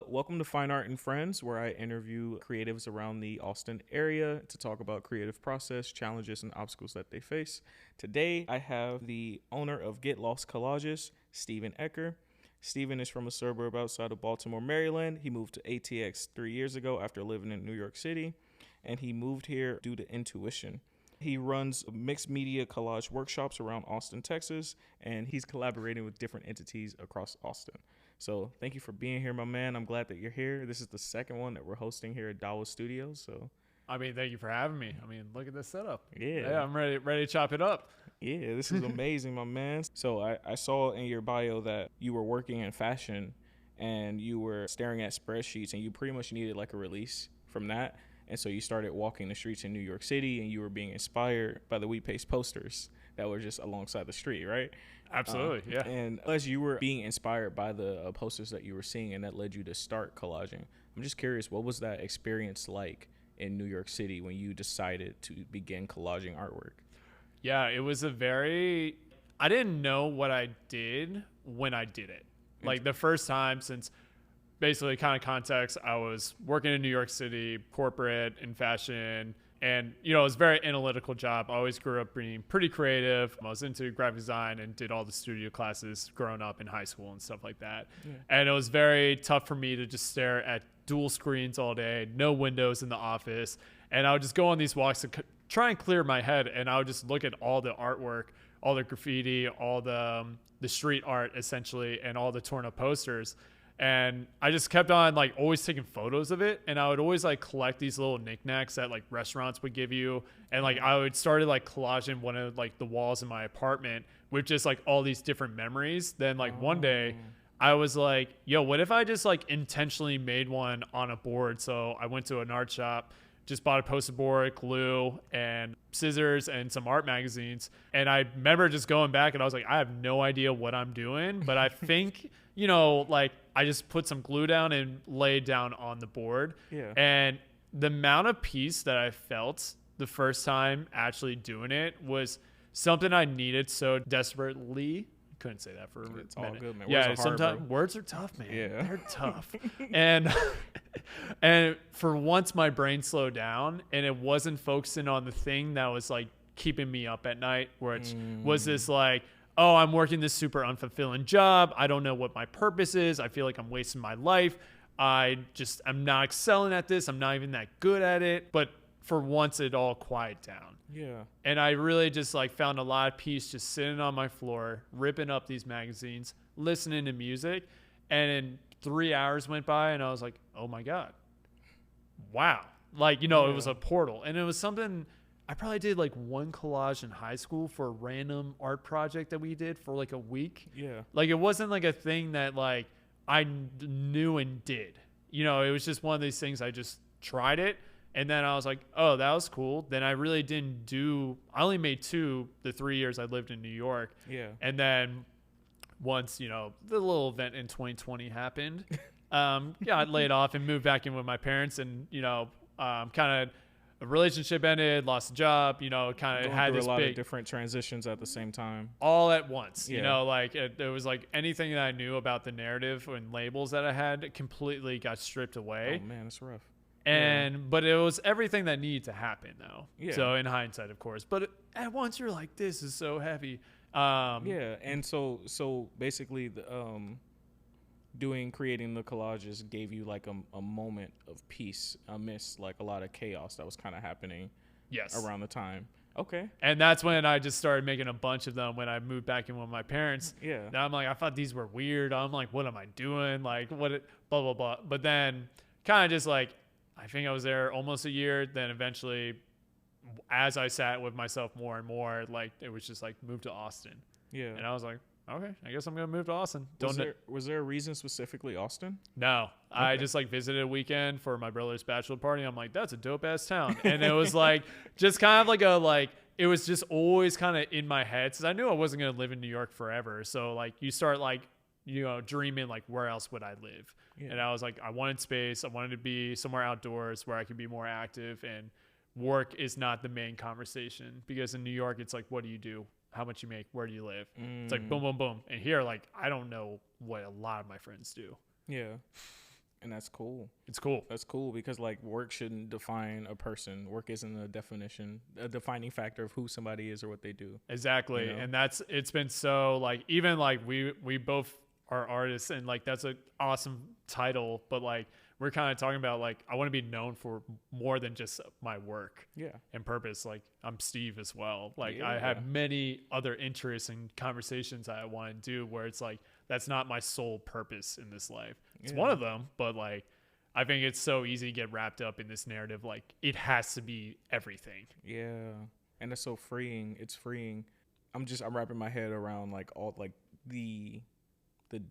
Welcome to Fine Art and Friends, where I interview creatives around the Austin area to talk about creative process, challenges, and obstacles that they face. Today, I have the owner of Get Lost Collages, Steven Ecker. Steven is from a suburb outside of Baltimore, Maryland. He moved to ATX 3 years ago after living in New York City, and he moved here due to intuition. He runs mixed media collage workshops around Austin, Texas, and he's collaborating with different entities across Austin. So thank you for being here, my man. I'm glad that you're here. This is the second one that we're hosting here at Dawa Studios. So, thank you for having me. Look at this setup. Yeah, I'm ready to chop it up. Yeah, this is amazing, my man. So I saw in your bio that you were working in fashion and you were staring at spreadsheets and you pretty much needed like a release from that. And so you started walking the streets in New York City and you were being inspired by the We Paste posters that were just alongside the street, right? Absolutely, yeah. And as you were being inspired by the posters that you were seeing and that led you to start collaging, I'm just curious, what was that experience like in New York City when you decided to begin collaging artwork? Yeah, it was I didn't know what I did when I did it. Like the first time since basically kind of context, I was working in New York City, corporate in fashion, and, it was a very analytical job. I always grew up being pretty creative. I was into graphic design and did all the studio classes growing up in high school and stuff like that. Yeah. And it was very tough for me to just stare at dual screens all day, no windows in the office. And I would just go on these walks to try and clear my head. And I would just look at all the artwork, all the graffiti, all the street art, essentially, and all the torn up posters. And I just kept on always taking photos of it. And I would always collect these little knickknacks that restaurants would give you. And I would start collaging one of the walls in my apartment with just all these different memories. Then one day I was like, yo, what if I just intentionally made one on a board? So I went to an art shop, just bought a poster board, glue, and scissors, and some art magazines. And I remember just going back and I was like, I have no idea what I'm doing, but I think, I just put some glue down and laid down on the board. Yeah. And the amount of peace that I felt the first time actually doing it was something I needed so desperately. Couldn't say that for a minute. It's all good, man. Yeah, sometimes words are tough, man. Yeah. They're tough. and for once my brain slowed down and it wasn't focusing on the thing that was keeping me up at night, which was this oh, I'm working this super unfulfilling job. I don't know what my purpose is. I feel like I'm wasting my life. I'm not excelling at this. I'm not even that good at it. But for once, it all quieted down. Yeah. And I really just found a lot of peace just sitting on my floor, ripping up these magazines, listening to music. And then 3 hours went by and I was like, oh my God. Wow. It was a portal. And it was something I probably did one collage in high school for a random art project that we did for a week. Yeah. It wasn't a thing that I knew and did. It was just one of these things. I just tried it. And then I was like, oh, that was cool. Then I really I only made 2 the 3 years I lived in New York. Yeah. And then once, the little event in 2020 happened, I laid off and moved back in with my parents and, kind of a relationship ended, lost a job, kind of had this a lot of different transitions at the same time. All at once, it was anything that I knew about the narrative and labels that I had completely got stripped away. Oh man, it's rough. But it was everything that needed to happen though. Yeah. So in hindsight, of course, but at once you're like, this is so heavy. And so basically the, creating the collages gave you a moment of peace amidst a lot of chaos that was kind of happening around the time. Okay. And that's when I just started making a bunch of them when I moved back in with my parents. Yeah. And I'm I thought these were weird. I'm what am I doing? Blah, blah, blah. But then kind of just I think I was there almost a year. Then eventually, as I sat with myself more and more, it was just move to Austin. Yeah. And I was like, okay, I guess I'm going to move to Austin. Was there a reason specifically Austin? No. Okay. I just visited a weekend for my brother's bachelor party. I'm like, that's a dope ass town. And it was just kind of it was just always kind of in my head because I knew I wasn't going to live in New York forever. So you start dreaming where else would I live? Yeah. And I was I wanted space. I wanted to be somewhere outdoors where I could be more active and work is not the main conversation because in New York, it's what do you do? How much you make, where do you live? It's boom, boom, boom. And here, I don't know what a lot of my friends do. Yeah. And that's cool. It's cool. That's cool because like work shouldn't define a person. Work isn't a defining factor of who somebody is or what they do. Exactly. You know? And it's been so like, even like we both are artists, and like that's an awesome title, but like we're kind of talking about like I want to be known for more than just my work and purpose. Like I'm Steve as well. Like I have many other interests and conversations I want to do where it's like that's not my sole purpose in this life. It's one of them, but like I think it's so easy to get wrapped up in this narrative like it has to be everything. Yeah. And it's so freeing. It's freeing. I'm wrapping my head around like all like the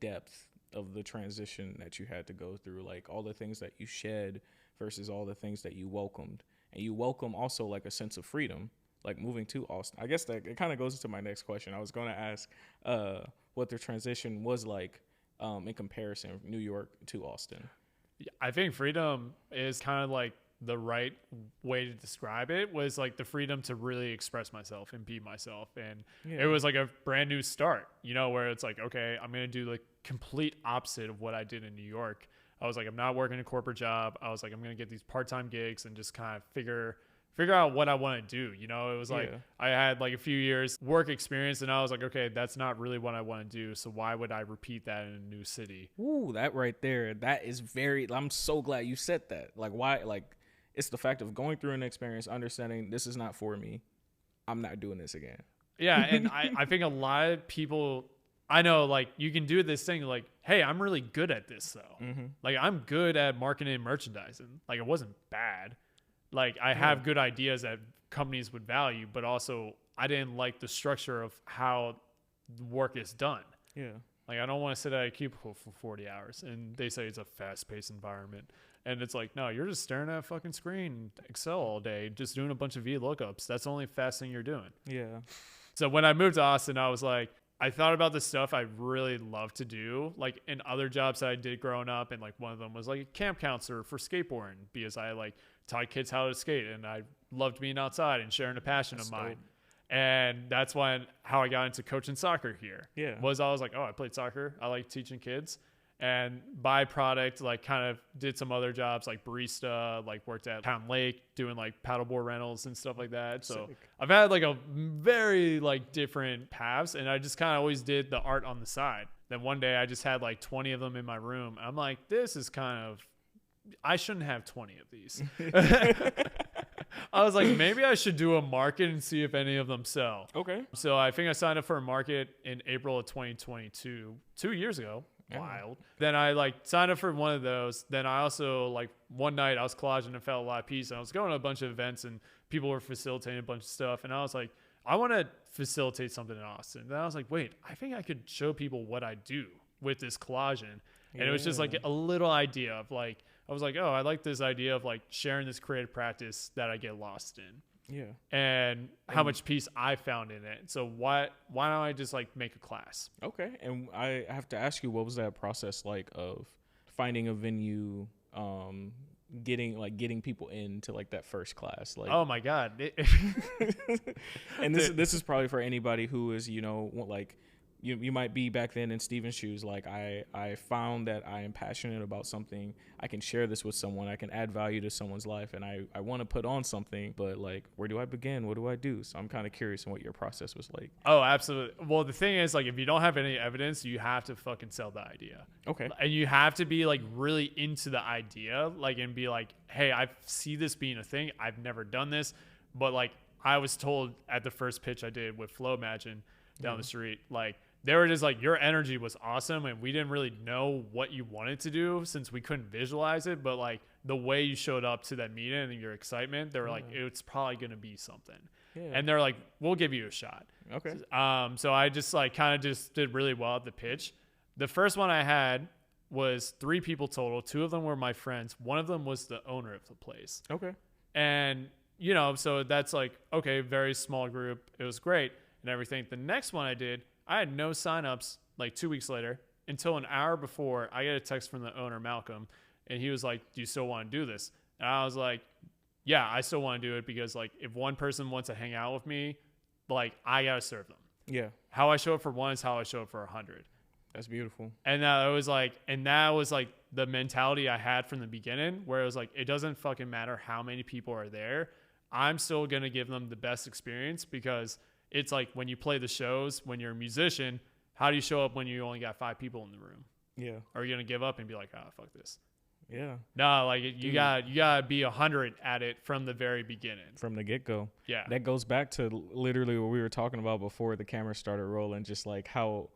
depth of the transition that you had to go through, like all the things that you shed versus all the things that you welcomed. And you welcome also like a sense of freedom, like moving to Austin. I guess that it kind of goes into my next question. I was going to ask what the transition was like in comparison of New York to Austin. I think freedom is kind of like the right way to describe it, was like the freedom to really express myself and be myself. And it was like a brand new start, you know, where it's like, okay, I'm going to do the complete opposite of what I did in New York. I was like, I'm not working a corporate job. I was like, I'm going to get these part-time gigs and just kind of figure out what I want to do. You know, it was like, I had like a few years work experience and I was like, okay, that's not really what I want to do. So why would I repeat that in a new city? Ooh, that right there. That is I'm so glad you said that. Like why, like, it's the fact of going through an experience, understanding this is not for me. I'm not doing this again. Yeah. And I think a lot of people, I know, like, you can do this thing like, hey, I'm really good at this, though. Mm-hmm. Like, I'm good at marketing and merchandising. Like, it wasn't bad. Like, I have good ideas that companies would value, but also I didn't like the structure of how work is done. Yeah. Like, I don't want to sit at a cubicle for 40 hours. And they say it's a fast-paced environment. And it's like, no, you're just staring at a fucking screen, Excel all day, just doing a bunch of VLOOKUPs. That's the only fast thing you're doing. Yeah. So when I moved to Austin, I was like, I thought about the stuff I really love to do, like in other jobs that I did growing up. And like one of them was like a camp counselor for skateboarding, because I like taught kids how to skate and I loved being outside and sharing a passion of mine. And that's how I got into coaching soccer here. Yeah. I was like, oh, I played soccer. I like teaching kids. And byproduct, like kind of did some other jobs like barista, like worked at Town Lake doing like paddleboard rentals and stuff like that. So I've had like a very like different paths, and I just kind of always did the art on the side. Then one day I just had like 20 of them in my room. I'm like, this is I shouldn't have 20 of these. I was like, maybe I should do a market and see if any of them sell. Okay. So I think I signed up for a market in April of 2022, 2 years ago. Wild. Then I like signed up for one of those. Then I also like one night I was collaging and felt a lot of peace, and I was going to a bunch of events and people were facilitating a bunch of stuff, and I was like, I want to facilitate something in Austin. Then I was like, wait, I think I could show people what I do with this collaging. And it was just like a little idea of like, I was like, oh, I like this idea of like sharing this creative practice that I get lost in. Yeah. And how much peace I found in it. So why don't I just like make a class? Okay. And I have to ask you, what was that process like of finding a venue, getting people into like that first class? Like, oh my God. And this is probably for anybody who is, you know, like, you might be back then in Steven's shoes. Like I found that I am passionate about something. I can share this with someone. I can add value to someone's life, and I want to put on something, but like, where do I begin? What do I do? So I'm kind of curious on what your process was like. Oh, absolutely. Well, the thing is, like, if you don't have any evidence, you have to fucking sell the idea. Okay. And you have to be like really into the idea, like, and be like, hey, I see this being a thing. I've never done this, but like I was told at the first pitch I did with Flow Imagine down the street, like, they were just like, your energy was awesome, and we didn't really know what you wanted to do since we couldn't visualize it, but like the way you showed up to that meeting and your excitement, they were like, it's probably going to be something. Yeah. And they're like, we'll give you a shot. Okay. So I just like kind of just did really well at the pitch. The first one I had was 3 people total. 2 of them were my friends. One of them was the owner of the place. Okay. And, you know, so that's like, okay, very small group. It was great and everything. The next one I did, I had no signups like 2 weeks later until an hour before I get a text from the owner, Malcolm, and he was like, do you still want to do this? And I was like, yeah, I still want to do it, because like if one person wants to hang out with me, like I got to serve them. Yeah. How I show up for one is how I show up for 100. That's beautiful. And that was like the mentality I had from the beginning, where it was like, it doesn't fucking matter how many people are there. I'm still going to give them the best experience, because it's like when you play the shows, when you're a musician, how do you show up when you only got 5 people in the room? Yeah. Are you going to give up and be like, oh, fuck this? Yeah. No, like you gotta be 100 at it from the very beginning. From the get-go. Yeah. That goes back to literally what we were talking about before the camera started rolling, just like how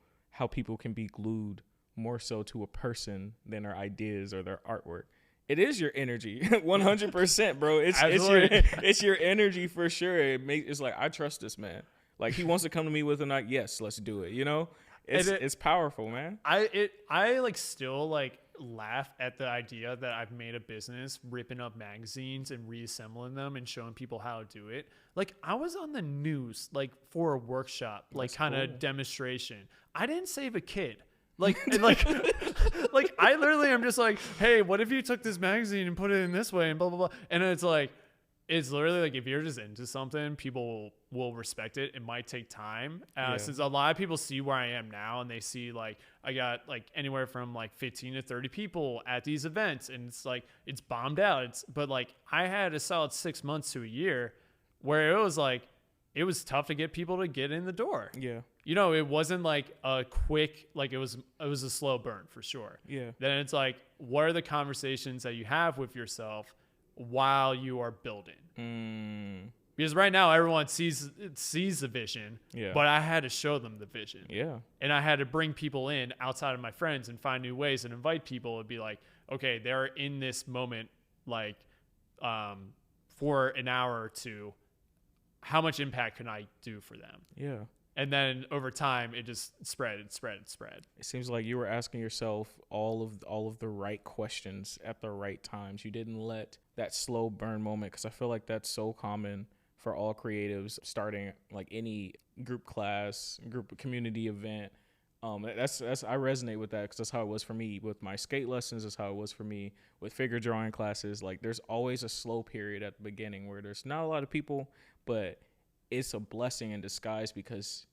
people can be glued more so to a person than their ideas or their artwork. It is your energy, 100%, bro. It's your energy for sure. It's like, I trust this man. Like, he wants to come to me with a night. Yes, let's do it. You know, it's powerful, man. I like still like laugh at the idea that I've made a business ripping up magazines and reassembling them and showing people how to do it. Like, I was on the news like for a workshop, like kind of demonstration. I didn't save a kid. Like, and like I literally am just like, hey, what if you took this magazine and put it in this way and blah, blah, blah. And it's like, it's literally like, if you're just into something, people will respect it. It might take time. Since a lot of people see where I am now, and they see like, I got like anywhere from like 15 to 30 people at these events, and it's like, it's bombed out. But like, I had a solid 6 months to a year where it was like, it was tough to get people to get in the door. Yeah. You know, it wasn't like a quick, like it was a slow burn for sure. Yeah. Then it's like, what are the conversations that you have with yourself while you are building? Because right now everyone sees the vision, but I had to show them the vision. Yeah. And I had to bring people in outside of my friends and find new ways and invite people and be like, okay, they're in this moment, like, for an hour or two, how much impact can I do for them? Yeah. And then over time, it just spread. It seems like you were asking yourself all of the right questions at the right times. You didn't let that slow burn moment, because I feel like that's so common for all creatives starting like any group class, group community event. That's I resonate with that, because that's how it was for me with my skate lessons. That's how it was for me with figure drawing classes. Like, there's always a slow period at the beginning where there's not a lot of people, but it's a blessing in disguise, because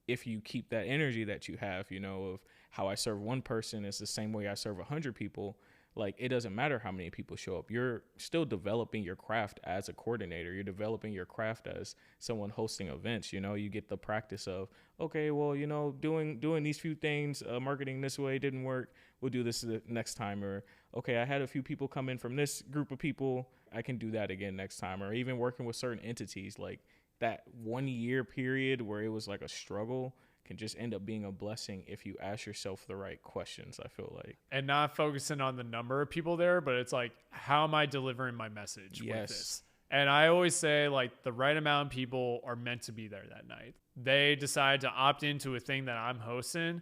if you keep that energy that you have, you know, of how I serve one person is the same way I serve 100 people. Like, it doesn't matter how many people show up. You're still developing your craft as a coordinator. You're developing your craft as someone hosting events. You know, you get the practice of, okay, well, you know, doing these few things, marketing this way didn't work. We'll do this the next time. Or, okay, I had a few people come in from this group of people. I can do that again next time. Or even working with certain entities, like that 1 year period where it was like a struggle can just end up being a blessing if you ask yourself the right questions, I feel like. And not focusing on the number of people there, but it's like, how am I delivering my message with this? And I always say, like, the right amount of people are meant to be there that night. They decide to opt into a thing that I'm hosting.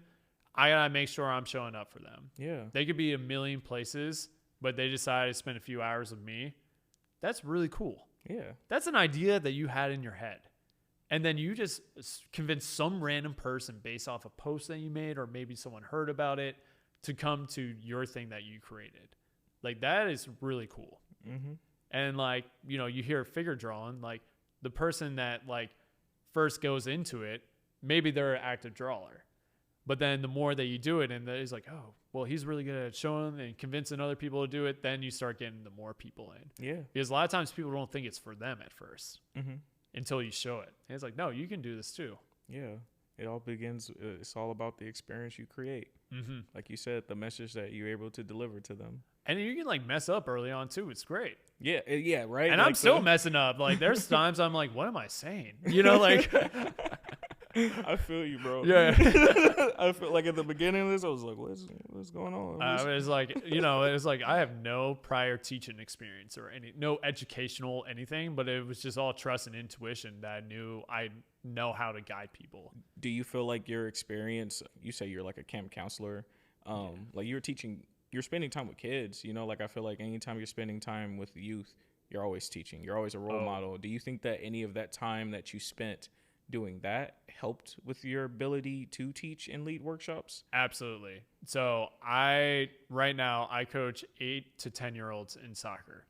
I gotta make sure I'm showing up for them. Yeah. They could be a million places, but they decide to spend a few hours with me. That's really cool. Yeah. That's an idea that you had in your head. And then you just convince some random person based off a post that you made, or maybe someone heard about it, to come to your thing that you created. Like, that is really cool. Mm-hmm. And like, you know, you hear figure drawing, like the person that like first goes into it, maybe they're an active drawer. But then the more that you do it, and it's like, oh, well, he's really good at showing and convincing other people to do it, then you start getting the more people in. Yeah. Because a lot of times people don't think it's for them at first. Mm-hmm. Until you show it. And it's like, no, you can do this too. Yeah. It all begins, it's all about the experience you create. Mm-hmm. Like you said, the message that you're able to deliver to them. And you can like mess up early on too. It's great. Yeah. Yeah. Right. And like I'm still messing up. Like, there's times I'm like, what am I saying? You know, like. I feel you, bro. Yeah. I feel like at the beginning of this, I was like, what's going on? It was like, you know, it was like, I have no prior teaching experience or no educational anything, but it was just all trust and intuition that I knew I know how to guide people. Do you feel like your experience, you say you're like a camp counselor, like you're spending time with kids, you know, like I feel like anytime you're spending time with youth, you're always teaching, you're always a role model. Do you think that any of that time that you spent doing that helped with your ability to teach and lead workshops? Absolutely. So right now I coach 8 to 10 year olds in soccer.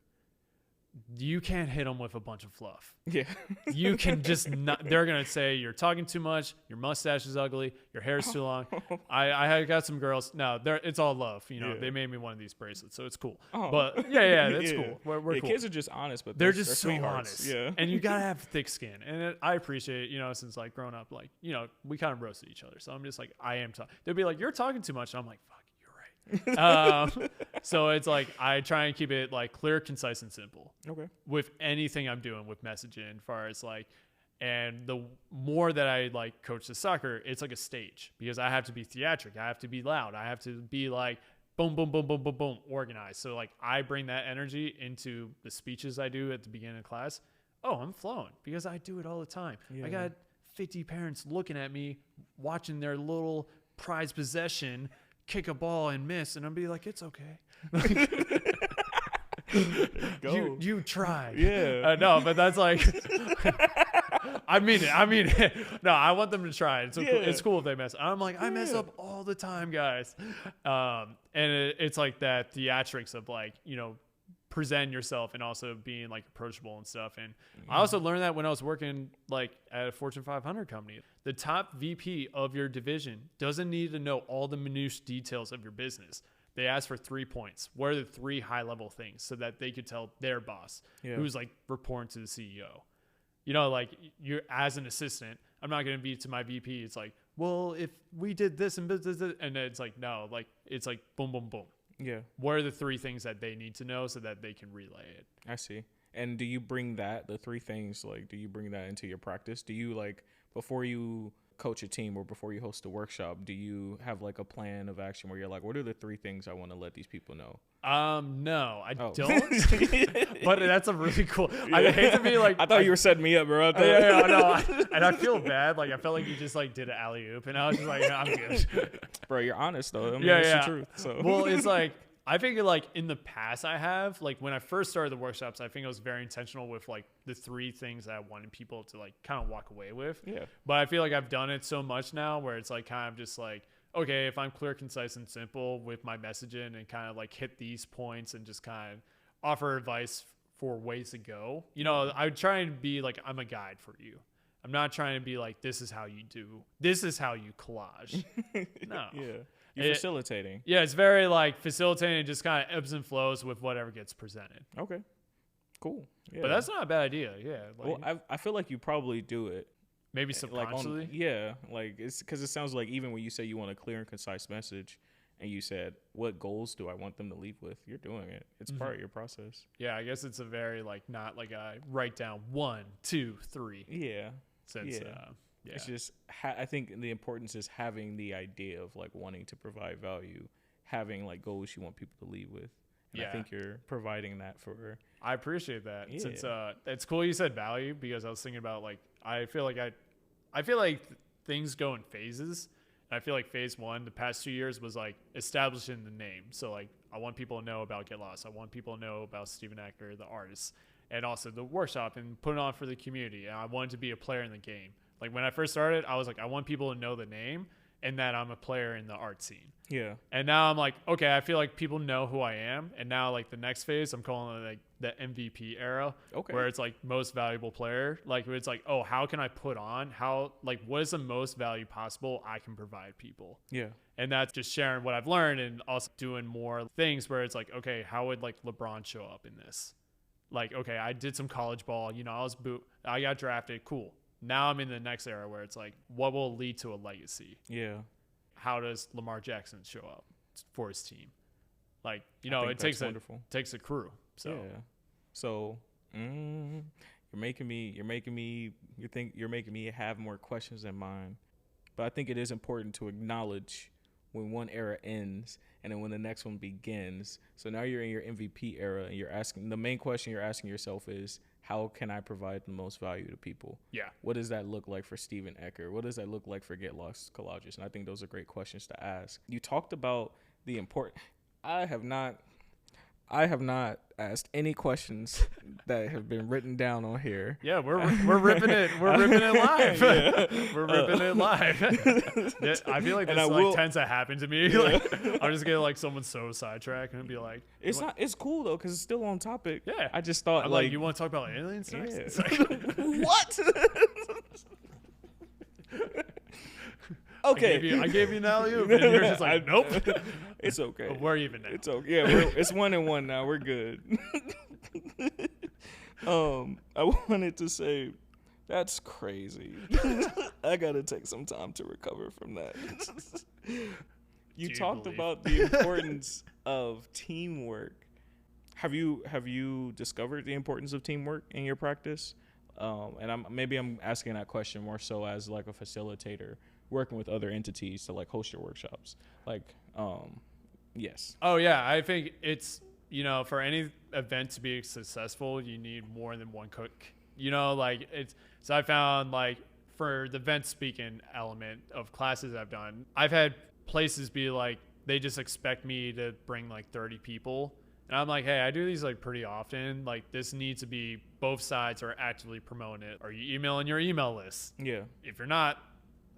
you can't hit them with a bunch of fluff. Yeah. You can just not, they're going to say you're talking too much, your mustache is ugly, your hair is too long. I got some girls. No, it's all love. You know, Yeah. they made me one of these bracelets, so it's cool. Oh. But yeah, that's Yeah. cool. We're cool. Kids are just honest, but They're just they're so sweethearts. honest. Yeah. And you got to have thick skin. And I appreciate, you know, since like growing up, like, you know, we kind of roasted each other. So I'm just like, I am talking. They'll be like, you're talking too much. And I'm like, fuck, you're right. So it's like, I try and keep it like clear, concise, and simple. Okay. With anything I'm doing with messaging, as far as like, and the more that I like coach the soccer, it's like a stage because I have to be theatric. I have to be loud. I have to be like, boom, boom, boom, boom, boom, boom, organized. So like I bring that energy into the speeches I do at the beginning of class. Oh, I'm flowing because I do it all the time. Yeah. I got 50 parents looking at me, watching their little prized possession kick a ball and miss, and I'll be like, it's okay. Go. You try. Yeah. No, but that's like, I mean it. No, I want them to try. It's cool if they mess. I'm like, I mess up all the time, guys. And it's like that theatrics of like, you know, present yourself and also being like approachable and stuff. And I also learned that when I was working like at a Fortune 500 company. The top VP of your division doesn't need to know all the minutiae details of your business. They ask for 3 points. What are the 3 high-level things so that they could tell their boss, who's like reporting to the CEO? You know, like you're as an assistant, I'm not going to be to my VP. It's like, well, if we did this and this, and it's like, no, like it's like boom, boom, boom. Yeah. What are the 3 things that they need to know so that they can relay it? I see. And do you bring the 3 things, like, do you bring that into your practice? Do you, like, before you coach a team or before you host a workshop, do you have, like, a plan of action where you're like, what are the 3 things I want to let these people know? No, I don't. But that's a really cool. Yeah. I hate to be like. I thought you were setting me up, bro. No. And I feel bad. Like I felt like you just like did an alley oop, and I was just like, I'm good. Bro, you're honest though. I mean, yeah. It's the truth. So. Well, it's like I think like in the past I have like when I first started the workshops, I think I was very intentional with like the 3 things that I wanted people to like kind of walk away with. Yeah. But I feel like I've done it so much now where it's like kind of just like. Okay, if I'm clear, concise, and simple with my messaging and kind of like hit these points and just kind of offer advice for ways to go, you know, I would try and be like, I'm a guide for you. I'm not trying to be like, this is how you do, this is how you collage. No. Yeah. You're facilitating. Yeah, it's very like facilitating, just kind of ebbs and flows with whatever gets presented. Okay. Cool. Yeah. But that's not a bad idea. Yeah. Like, well, I feel like you probably do it. Maybe subconsciously? Like it's because it sounds like even when you say you want a clear and concise message and you said, what goals do I want them to leave with? You're doing it. It's part of your process. Yeah, I guess it's a very like not like a write down 1, 2, 3. Yeah. Since, It's just, I think the importance is having the idea of like wanting to provide value, having like goals you want people to leave with. And I think you're providing that for. I appreciate that. Yeah. Since it's cool you said value because I was thinking about like, I feel like things go in phases. And I feel like phase 1, the past 2 years was like establishing the name. So like, I want people to know about Get Lost. I want people to know about Steven Ecker, the artist, and also the workshop and put it on for the community. And I wanted to be a player in the game. Like when I first started, I was like, I want people to know the name and that I'm a player in the art scene. Yeah. And now I'm like, okay, I feel like people know who I am. And now like the next phase, I'm calling it like the MVP era. Okay. Where it's like most valuable player. Like it's like, oh, how can I put on? What is the most value possible I can provide people? Yeah. And that's just sharing what I've learned and also doing more things where it's like, okay, how would like LeBron show up in this? Like, okay, I did some college ball, you know, I got drafted. Cool. Now I'm in the next era where it's like, what will lead to a legacy? Yeah. How does Lamar Jackson show up for his team? Like, you know, it takes a crew. So, yeah. So, you're making me have more questions in mind. But I think it is important to acknowledge when one era ends and then when the next one begins. So now you're in your MVP era and the main question you're asking yourself is, how can I provide the most value to people? Yeah. What does that look like for Steven Ecker? What does that look like for Get Lost Collages? And I think those are great questions to ask. You talked about the important. I I have not asked any questions that have been written down on here. Yeah, we're ripping it. We're ripping it live. We're ripping it live. Yeah, I feel like this tends to happen to me. Like, I'm just getting like someone so sidetracked and be like, it's cool though because it's still on topic. Yeah, I just thought I'm like, you want to talk about aliens? Yeah. It's like, what? Okay, I gave you an alley-oop, and you're just like, nope. It's okay. But we're even now. It's okay. Yeah, it's 1-1 now. We're good. I wanted to say that's crazy. I gotta take some time to recover from that. You talked about the importance of teamwork. Have you discovered the importance of teamwork in your practice? And I'm asking that question more so as like a facilitator working with other entities to like host your workshops. Like, yes. Oh yeah, I think it's, for any event to be successful, you need more than one cook. So I found like for the event speaking element of classes I've done, I've had places be like, they just expect me to bring like 30 people. And I'm like, hey, I do these like pretty often. Like this needs to be both sides are actively promoting it. Are you emailing your email list? Yeah. If you're not,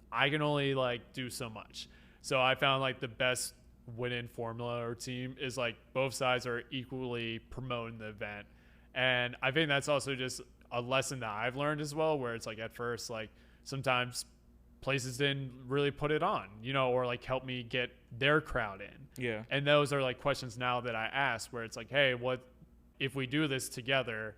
I can only like do so much. So I found like the best win-in formula or team is like both sides are equally promoting the event. And I think that's also just a lesson that I've learned as well, where it's like at first, like sometimes places didn't really put it on, or like help me get their crowd in. Yeah. And those are like questions now that I ask where it's like, hey, what if we do this together,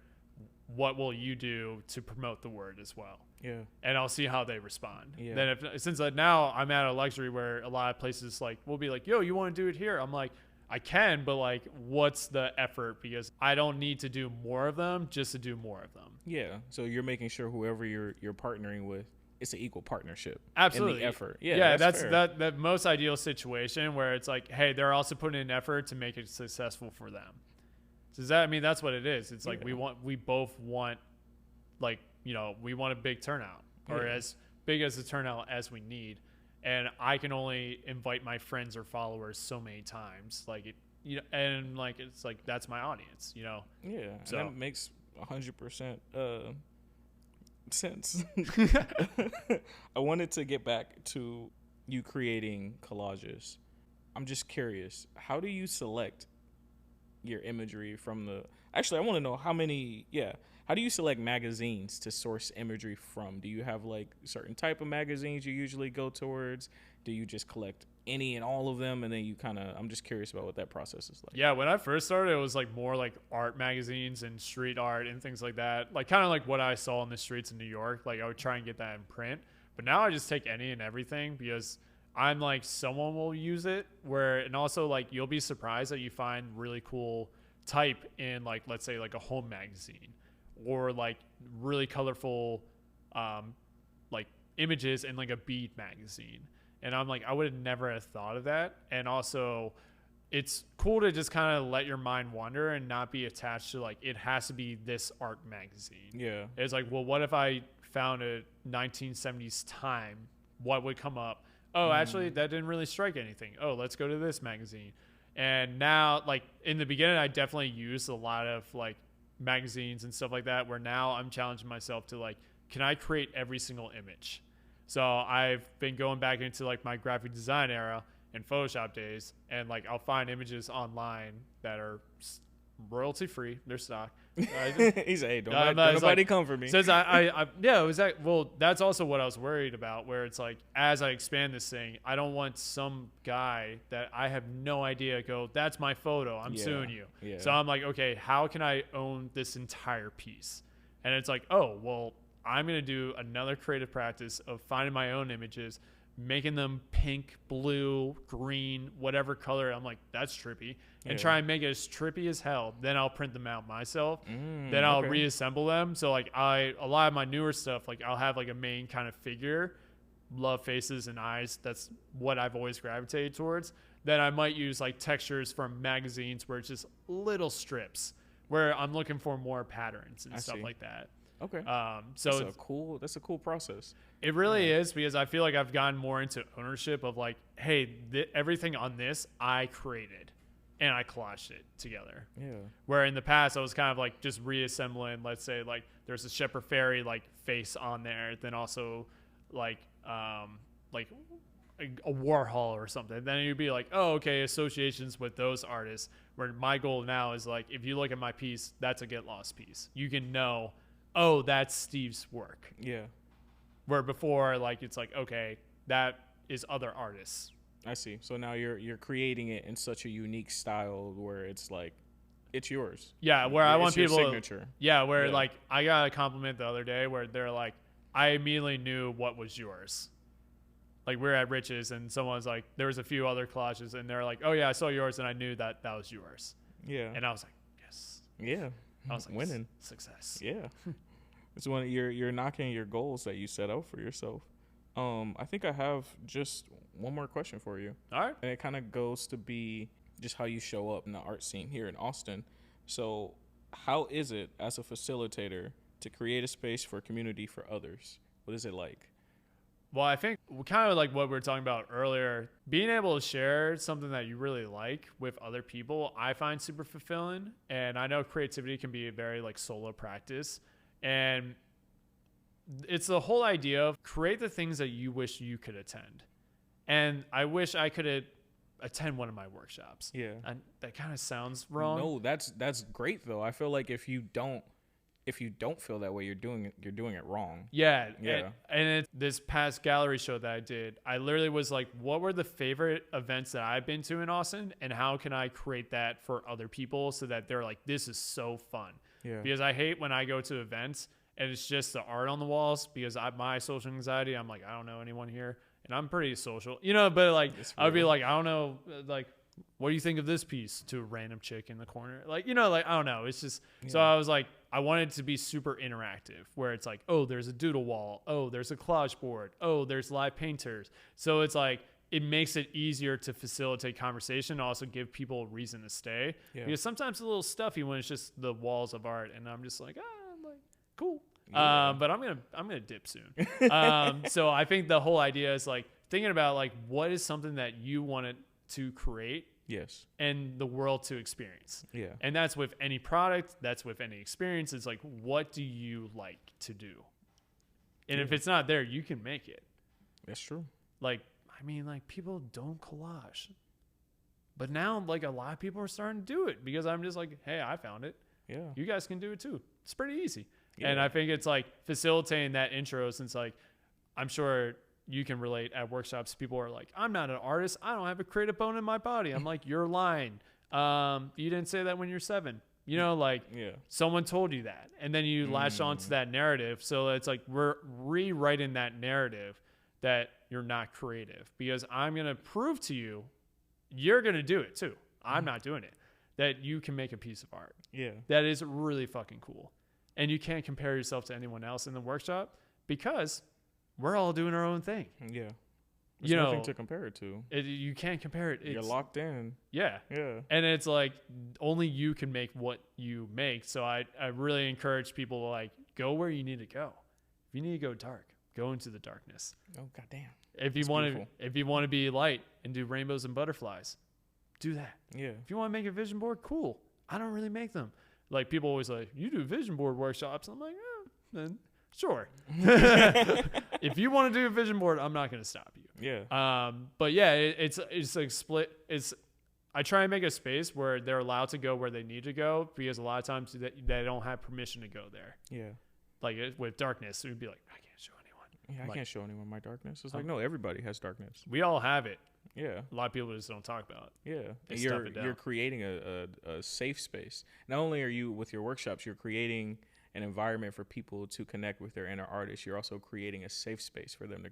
what will you do to promote the word as well? Yeah. And I'll see how they respond. Yeah. Then since now I'm at a luxury where a lot of places like will be like, yo, you want to do it here? I'm like, I can, but like, what's the effort? Because I don't need to do more of them just to do more of them. Yeah. So you're making sure whoever you're partnering with, it's an equal partnership. Absolutely. In the effort. Yeah. That's fair. that most ideal situation where it's like, hey, they're also putting in effort to make it successful for them. So that's what it is. It's like we both want like, we want a big turnout or as big as a turnout as we need. And I can only invite my friends or followers so many times. Like it, and like, it's like, that's my audience, Yeah. So and that makes 100% sense. I wanted to get back to you creating collages. I'm just curious, how do you select your imagery from actually I want to know how do you select magazines to source imagery from? Do you have like certain type of magazines you usually go towards? Do you just collect any and all of them and then I'm just curious about what that process is like. Yeah, when I first started, it was like more like art magazines and street art and things like that. Like kind of like what I saw on the streets in New York. Like I would try and get that in print. But now I just take any and everything because I'm like, someone will use it and also like you'll be surprised that you find really cool type in like, let's say like a home magazine or like really colorful like images in like a bead magazine. And I'm like, I would have never have thought of that. And also it's cool to just kind of let your mind wander and not be attached to like, it has to be this art magazine. Yeah. It's like, well, what if I found a 1970s Time? What would come up? Oh, actually, that didn't really strike anything. Oh, let's go to this magazine. And now, like, in the beginning, I definitely used a lot of, like, magazines and stuff like that, where now I'm challenging myself to, like, can I create every single image? So I've been going back into, like, my graphic design era and Photoshop days, and, like, I'll find images online that are royalty-free. They're stock. He said, hey, don't nobody come for me. Says well, that's also what I was worried about, where it's like, as I expand this thing, I don't want some guy that I have no idea go, that's my photo, I'm suing you. Yeah. So I'm like, okay, how can I own this entire piece? And it's like, oh, well, I'm going to do another creative practice of finding my own images, making them pink, blue, green, whatever color. I'm like, that's trippy. And try and make it as trippy as hell. Then I'll print them out myself. Then I'll reassemble them. So like a lot of my newer stuff, like I'll have like a main kind of figure, love faces and eyes. That's what I've always gravitated towards. Then I might use like textures from magazines where it's just little strips where I'm looking for more patterns and stuff like that. Okay. So that's a cool process. It really is, because I feel like I've gotten more into ownership of like, hey, everything on this I created. and I collaged it together. Yeah. Where in the past I was kind of like just reassembling, let's say like there's a Shepard Fairey like face on there, then also like a Warhol or something. Then you'd be like, oh, okay, associations with those artists. Where my goal now is like, if you look at my piece, that's a Get Lost piece. You can know, oh, that's Steve's work. Yeah. Where before, like, it's like, okay, that is other artists. I see. So now you're creating it in such a unique style where it's like, it's yours. Yeah, where I want people signature. Yeah, where like I got a compliment the other day where they're like, I immediately knew what was yours. Like we're at Rich's and someone's like, there was a few other collages and they're like, oh yeah, I saw yours and I knew that was yours. Yeah. And I was like, yes. Yeah. I was like, winning. Success. Yeah. It's when you're knocking your goals that you set out for yourself. I think I have just one more question for you. All right. And it kind of goes to be just how you show up in the art scene here in Austin. So how is it as a facilitator to create a space for community for others? What is it like? Well, I think kind of like what we were talking about earlier, being able to share something that you really like with other people, I find super fulfilling. And I know creativity can be a very like solo practice. And it's the whole idea of create the things that you wish you could attend. And I wish I could attend one of my workshops. Yeah. And that kind of sounds wrong. No, that's great though. I feel like if you don't feel that way, you're doing it wrong. Yeah. Yeah. And this past gallery show that I did, I literally was like, what were the favorite events that I've been to in Austin? And how can I create that for other people so that they're like, this is so fun? Yeah. Because I hate when I go to events and it's just the art on the walls because my social anxiety, I'm like, I don't know anyone here. And I'm pretty social, but like, I'd be like, I don't know, like, what do you think of this piece to a random chick in the corner? Like, like, I don't know. It's just, so I was like, I wanted it to be super interactive where it's like, oh, there's a doodle wall. Oh, there's a collage board. Oh, there's live painters. So it's like, it makes it easier to facilitate conversation and also give people a reason to stay. Yeah. Because sometimes it's a little stuffy when it's just the walls of art. And I'm just like, I'm like, cool. Yeah. But I'm gonna dip soon. So I think the whole idea is like thinking about like what is something that you wanted to create, yes, and the world to experience. Yeah, and that's with any product, that's with any experience. It's like, what do you like to do? And if it's not there, you can make it. That's true. Like, I mean, like people don't collage, but now like a lot of people are starting to do it because I'm just like, hey, I found it. Yeah, you guys can do it too. It's pretty easy. Yeah. And I think it's like facilitating that intro since like I'm sure you can relate at workshops. People are like, I'm not an artist. I don't have a creative bone in my body. I'm like, you're lying. You didn't say that when you're 7. Like someone told you that. And then you latch onto that narrative. So it's like we're rewriting that narrative that you're not creative because I'm going to prove to you, you're going to do it too. I'm not doing it. That you can make a piece of art. Yeah. That is really fucking cool. And you can't compare yourself to anyone else in the workshop because we're all doing our own thing. Yeah. There's nothing to compare it to. You can't compare it. You're locked in. Yeah. Yeah. And it's like only you can make what you make. So I really encourage people to like go where you need to go. If you need to go dark, go into the darkness. Oh goddamn. If you want to be light and do rainbows and butterflies, do that. Yeah. If you want to make a vision board, cool. I don't really make them. Like people always like, you do vision board workshops. I'm like, then sure. If you want to do a vision board, I'm not going to stop you. Yeah. But yeah, it's like split. I try and make a space where they're allowed to go where they need to go because a lot of times they don't have permission to go there. Yeah. Like with darkness, it would be like, I can't show anyone. Yeah, I can't show anyone my darkness. It's like, no, everybody has darkness. We all have it. Yeah. A lot of people just don't talk about it. Yeah. You're creating a safe space. Not only are you with your workshops, you're creating an environment for people to connect with their inner artists. You're also creating a safe space for them to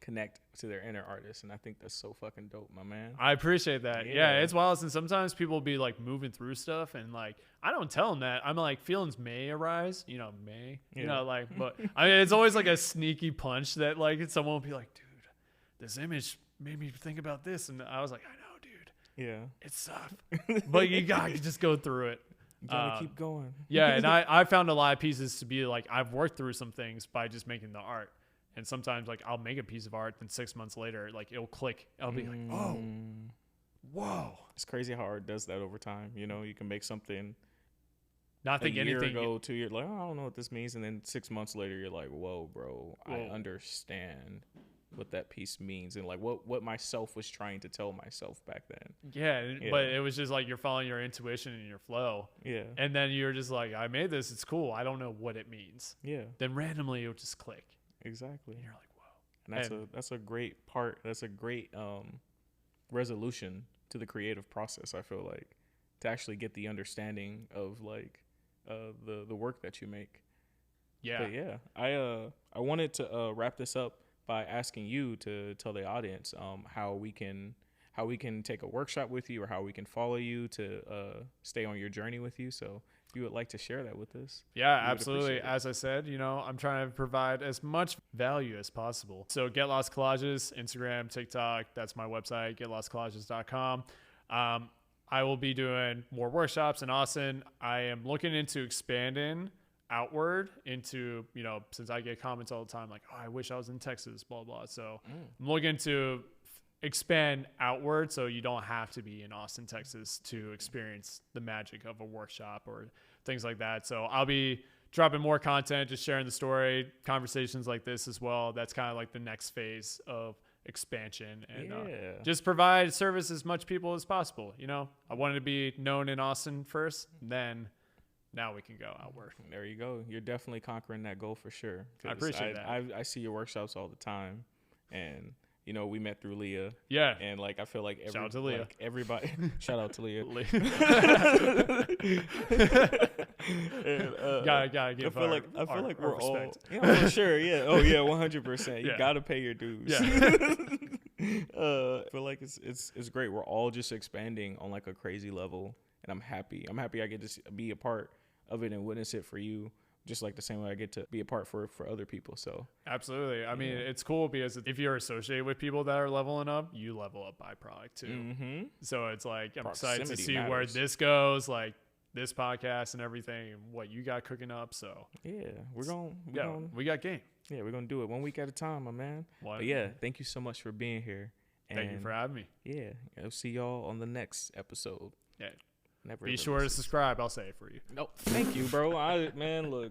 connect to their inner artists. And I think that's so fucking dope, my man. I appreciate that. Yeah, it's wild. And sometimes people will be like moving through stuff and like, I don't tell them that. I'm like, feelings may arise, but I mean, it's always like a sneaky punch that like someone will be like, dude, this image made me think about this. And I was like, I know, dude. Yeah. It's tough. But you just go through it. You gotta keep going. Yeah. And I found a lot of pieces to be like, I've worked through some things by just making the art. And sometimes like I'll make a piece of art, then 6 months later, like it'll click. I'll be like, oh, whoa. It's crazy how art does that over time. You know, you can make something Not a think year anything. ago, 2 years, like, oh, I don't know what this means. And then 6 months later, you're like, whoa, bro, I Whoa. understand what that piece means and like what myself was trying to tell myself back then. Yeah, but it was just like you're following your intuition and your flow. Yeah. And then you're just like, I made this. It's cool. I don't know what it means. Yeah. Then randomly it would just click. Exactly. And you're like, whoa. And that's a great part. That's a great resolution to the creative process, I feel like, to actually get the understanding of like the work that you make. Yeah. But yeah, I wanted to wrap this up by asking you to tell the audience how we can take a workshop with you, or how we can follow you to stay on your journey with you. So if you would like to share that with us. Yeah, absolutely. As I said, I'm trying to provide as much value as possible. So Get Lost Collages, Instagram, TikTok, that's my website, getlostcollages.com. I will be doing more workshops in Austin. I am looking into expanding outward into, since I get comments all the time like, oh, I wish I was in Texas, blah, blah. So I'm looking to expand outward so you don't have to be in Austin, Texas to experience the magic of a workshop or things like that. So I'll be dropping more content, just sharing the story, conversations like this as well. That's kind of like the next phase of expansion, and just provide service as much people as possible. I wanted to be known in Austin first, then now we can go outward. There you go. You're definitely conquering that goal for sure. I appreciate that. I see your workshops all the time, and we met through Leah. Yeah. And like I feel like shout out to Leah. Like everybody shout out to Leah. And, gotta give I feel like we're all respect. for sure. Yeah. Oh yeah, 100%. You gotta pay your dues. Yeah. I feel like it's great. We're all just expanding on like a crazy level, and I'm happy. I get to be a part of it and witness it for you, just like the same way I get to be a part for other people. So absolutely. I mean, it's cool because if you're associated with people that are leveling up, you level up byproduct too. Mm-hmm. So it's like, I'm Proximity excited to see matters. where this goes, like this podcast and everything, and what you got cooking up. So yeah, we got game. Yeah, we're going to do it 1 week at a time, my man. But yeah, thank you so much for being here. And thank you for having me. Yeah, I'll see y'all on the next episode. Yeah. Never Be sure to subscribe. I'll say it for you. No, thank you, bro. Man, look.